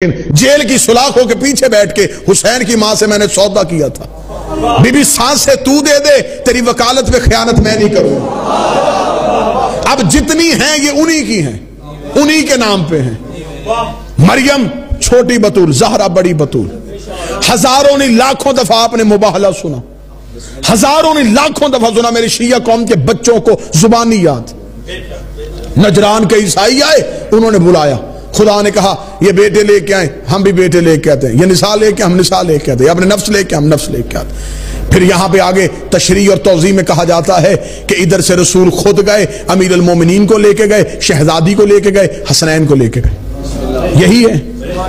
Jail کی سلاخوں کے پیچھے بیٹھ کے حسین کی ماں سے میں نے سودا کیا تھا، بی بی سانسیں تو دے دے، تیری وکالت پہ خیانت میں نہیں کروں۔ اب جتنی ہیں یہ انہی کی ہیں، انہی کے نام پہ ہیں۔ مریم چھوٹی بطول، زہرا بڑی بطول۔ ہزاروں نے لاکھوں دفعہ آپ نے مباہلہ سنا، ہزاروں نے لاکھوں دفعہ سنا، میرے شیعہ قوم کے بچوں کو زبانی یاد۔ نجران کے عیسائی آئے، انہوں نے بلایا، خدا نے کہا یہ بیٹے لے کے آئیں، ہم بھی بیٹے لے کے آتے ہیں، یہ نساء لے کے ہم نساء لے کے آتے ہیں، اپنے نفس لے کے ہم نفس لے کے آتے ہیں۔ پھر یہاں پہ آگے تشریح اور توضیح میں کہا جاتا ہے کہ ادھر سے رسول خود گئے، امیر المومنین کو لے کے گئے، شہزادی کو لے کے گئے، حسنین کو لے کے گئے۔ یہی ہے،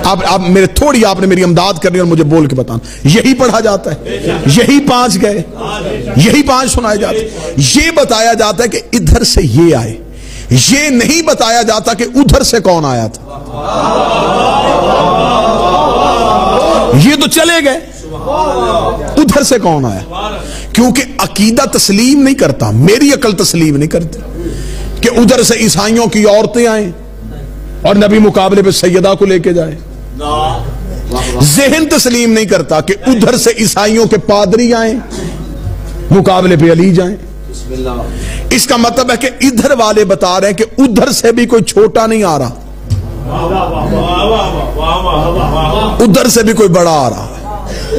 آپ میرے تھوڑی آپ نے میری امداد کرنی اور مجھے بول کے بتانا، یہی پڑھا جاتا ہے، یہی پانچ گئے، یہی پانچ سنائے جاتے ہیں۔ یہ بتایا جاتا ہے کہ ادھر سے یہ آئے، یہ نہیں بتایا جاتا کہ ادھر سے کون آیا تھا۔ یہ تو چلے گئے، ادھر سے کون آیا؟ کیونکہ عقیدہ تسلیم نہیں کرتا، میری عقل تسلیم نہیں کرتی کہ ادھر سے عیسائیوں کی عورتیں آئیں اور نبی مقابلے پہ سیدہ کو لے کے جائے۔ ذہن تسلیم نہیں کرتا کہ ادھر سے عیسائیوں کے پادری آئیں مقابلے پہ علی جائیں۔ اس کا مطلب ہے کہ ادھر والے بتا رہے ہیں کہ ادھر سے بھی کوئی چھوٹا نہیں آ رہا، ادھر سے بھی کوئی بڑا آ رہا ہے۔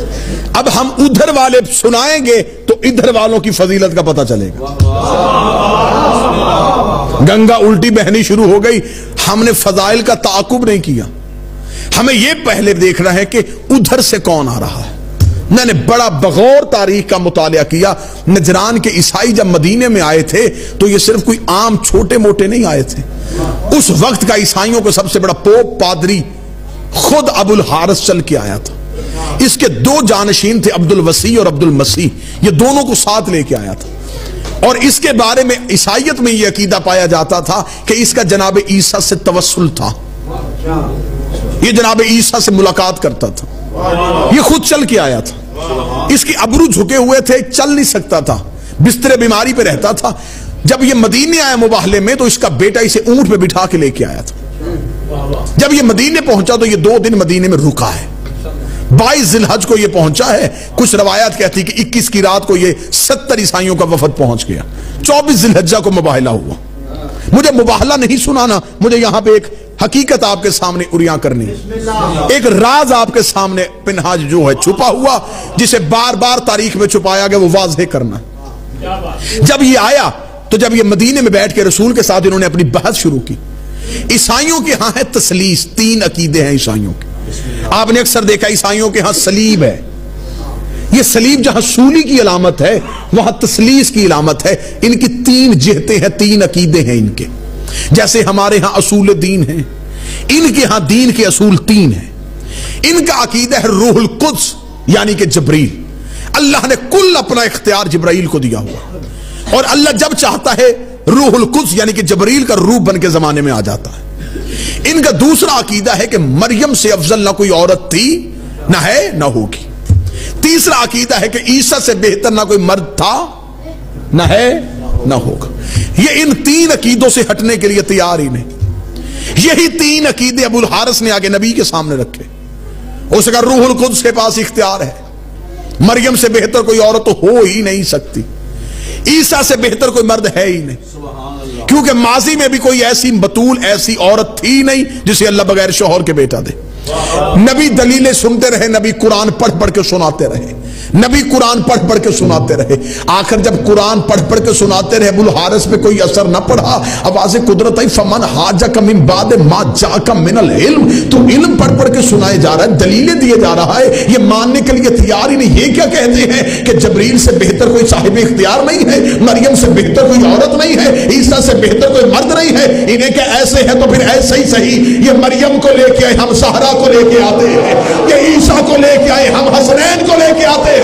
اب ہم ادھر والے سنائیں گے تو ادھر والوں کی فضیلت کا پتہ چلے گا۔ گنگا الٹی بہنی شروع ہو گئی، ہم نے فضائل کا تعاقب نہیں کیا، ہمیں یہ پہلے دیکھنا ہے کہ ادھر سے کون آ رہا ہے۔ میں نے بڑا بغور تاریخ کا مطالعہ کیا۔ نجران کے عیسائی جب مدینے میں آئے تھے تو یہ صرف کوئی عام چھوٹے موٹے نہیں آئے تھے، اس وقت کا عیسائیوں کو سب سے بڑا پوپ پادری خود ابو الحارث چل کے آیا تھا۔ اس کے دو جانشین تھے، عبد الوسیع اور عبد المسیح، یہ دونوں کو ساتھ لے کے آیا تھا۔ اور اس کے بارے میں عیسائیت میں یہ عقیدہ پایا جاتا تھا کہ اس کا جناب عیسیٰ سے توسل تھا، یہ جناب عیسیٰ سے ملاقات کرتا تھا، یہ خود چل کے آیا تھا۔ اس کی ابرو جھکے ہوئے تھے، چل نہیں سکتا تھا، بستر بیماری پہ رہتا تھا۔ جب یہ مدینے آیا مباہلے میں تو اس کا بیٹا اسے اونٹ پہ بٹھا کے لے کے آیا تھا۔ جب یہ مدینے پہنچا تو یہ 2 دن مدینے میں رکا ہے۔ 22 ذی الحج کو یہ پہنچا ہے، کچھ روایات کہتی کہ 21 کی رات کو یہ 70 عیسائیوں کا وفد پہنچ گیا، 24 ذی الحجہ کو مباہلہ ہوا۔ مجھے مباہلہ نہیں سنانا، مجھے یہاں پہ ایک حقیقت آپ کے سامنے عریاں کرنی، ایک راز آپ کے سامنے پنہاج جو ہے چھپا ہوا، جسے بار بار تاریخ میں چھپایا گیا، وہ واضح کرنا۔ جب یہ آیا تو جب یہ مدینے میں بیٹھ کے رسول کے ساتھ انہوں نے اپنی بحث شروع کی۔ عیسائیوں کے ہاں ہے تسلیس، 3 عقیدے ہیں عیسائیوں کے۔ آپ نے اکثر دیکھا عیسائیوں کے ہاں صلیب ہے، یہ صلیب جہاں سولی کی علامت ہے وہاں تسلیس کی علامت ہے۔ ان کی 3 جہتیں ہیں، 3 عقیدے ہیں ان کے، جیسے ہمارے ہاں اصول دین ہیں، ان کے ہاں دین کے اصول 3 ہیں۔ ان کا عقیدہ ہے روح القدس یعنی کہ جبریل، اللہ نے کل اپنا اختیار جبرائیل کو دیا ہوا، اور اللہ جب چاہتا ہے روح القدس یعنی کہ جبریل کا روح بن کے زمانے میں آ جاتا ہے۔ ان کا دوسرا عقیدہ ہے کہ مریم سے افضل نہ کوئی عورت تھی، نہ ہے نہ ہوگی۔ تیسرا عقیدہ ہے کہ عیسیٰ سے بہتر نہ کوئی مرد تھا، نہ ہے نہ ہوگا۔ یہ ان 3 عقیدوں سے ہٹنے کے لیے تیار ہی نہیں۔ یہی 3 عقیدے ابو الحارث نے آگے نبی کے سامنے رکھے۔ اس کا روح القدس کے پاس اختیار ہے، مریم سے بہتر کوئی عورت تو ہو ہی نہیں سکتی، عیسیٰ سے بہتر کوئی مرد ہے ہی نہیں، کیونکہ ماضی میں بھی کوئی ایسی بطول ایسی عورت تھی نہیں جسے اللہ بغیر شوہر کے بیٹا دے۔ نبی دلیلیں سنتے رہے، نبی قرآن پڑھ پڑھ کے سناتے رہے، نبی قرآن پڑھ پڑھ کے سناتے رہے۔ آخر جب قرآن پڑھ پڑھ کے سناتے رہے ابو الحارث پہ کوئی اثر نہ پڑا، آواز قدرت آئی، فمن حاجک من بعد ما جاءک من العلم، تو علم پڑھ پڑھ کے سنائے جا رہا ہے، دلیلیں دیے جا رہا ہے، یہ ماننے کے لیے تیار ہی نہیں۔ یہ کیا کہتے ہیں کہ جبریل سے بہتر کوئی صاحب اختیار نہیں ہے، مریم سے بہتر کوئی عورت نہیں ہے، عیسیٰ سے بہتر کوئی مرد نہیں ہے۔ انہیں کہ ایسے ہے تو پھر ایسے ہی صحیح، یہ مریم کو لے کے آئے ہم سہرا کو لے کے آتے ہیں، یہ عیسیٰ کو لے کے آئے ہم حسنین کو لے کے آتے ہیں،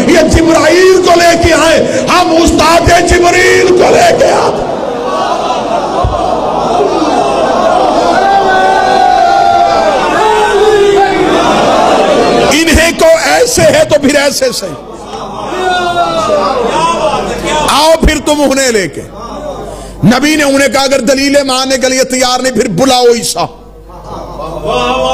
یہ جبرائیل کو لے کے آئے ہم استاد جبریل کو لے کے آتے ہیں۔ انہیں کو ایسے ہے تو پھر ایسے سے آؤ، پھر تم انہیں لے کے۔ نبی نے انہیں کہا اگر دلیلیں ماننے کے لیے تیار نہیں پھر بلاؤ عیسیٰ۔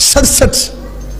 67